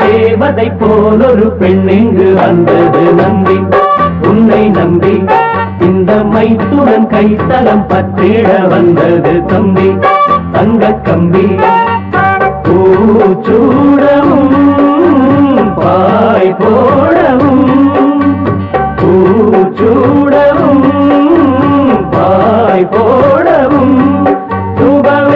தேவதை போல் ஒரு பெண் இங்கு வந்தது நம்பி உன்னை நம்பி இந்த மைத்துடன் கைத்தலம் பற்றிட வந்தது தம்பி தங்க கம்பி பூச்சூடவும் பாய் போடவும் பூச்சூடவும் பாய் போடவும் சுபவேளைதான்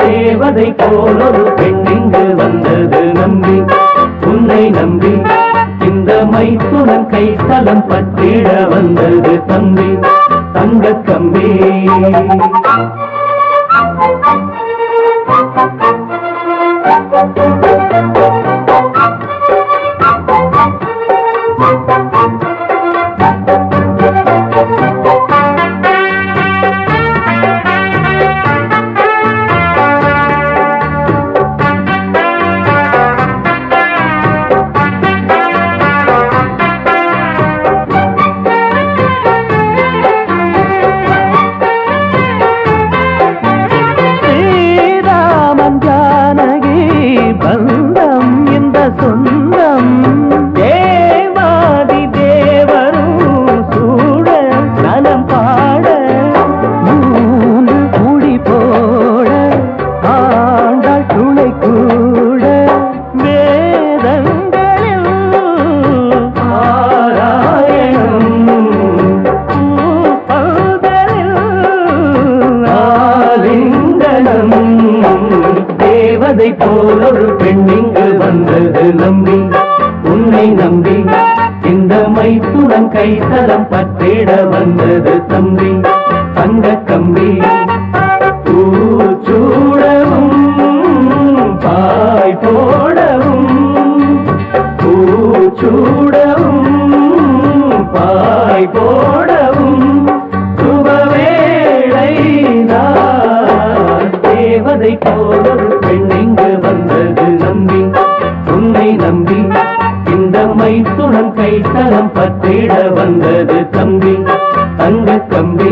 தேவதை போல் ஒரு பெண் இங்கு வந்தது நம்பி உன்னை நம்பி இந்த மைத்துடன் கைத்தலம் பற்றிட வந்தது தம்பி தங்க கம்பி தேவதை போல் ஒரு பெண் இங்கு வந்தது நம்பி உன்னை நம்பி இந்த மைத்துடன் கைத்தலம் பற்றிட வந்தது தம்பி தங்க கம்பி பூச்சூடவும் பாய் போடவும் பூச்சூடவும் பாய் போடவும் சுபவேளைதான் தேவதை போல் ஒரு பெண் இங்கு வந்தது நம்பி உன்னை நம்பி இந்த மைத்துடன் கைத்தலம் பற்றிட வந்தது தம்பி தங்க கம்பி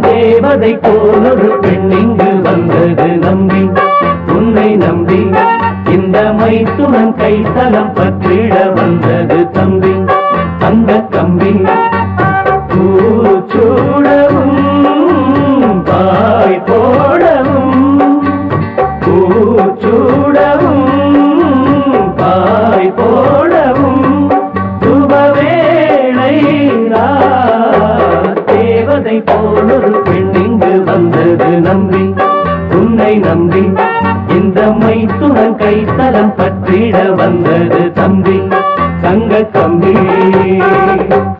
தேவதை போல் ஒரு பெண் இங்கு வந்தது நம்பி உன்னை நம்பி இந்த மைத்துடன் கைத்தலம் பற்றிட வந்தது தம்பி தங்க கம்பி பூச்சூடவும் பாய் போடவும் பூச்சூடவும் பாய் போடவும் சுபவேளைதான் தேவதை போல் ஒரு பெண் இங்கு வந்தது நம்பி உன்னை நம்பி இந்த மைத்துடன் கைத்தலம் பற்றிட வந்தது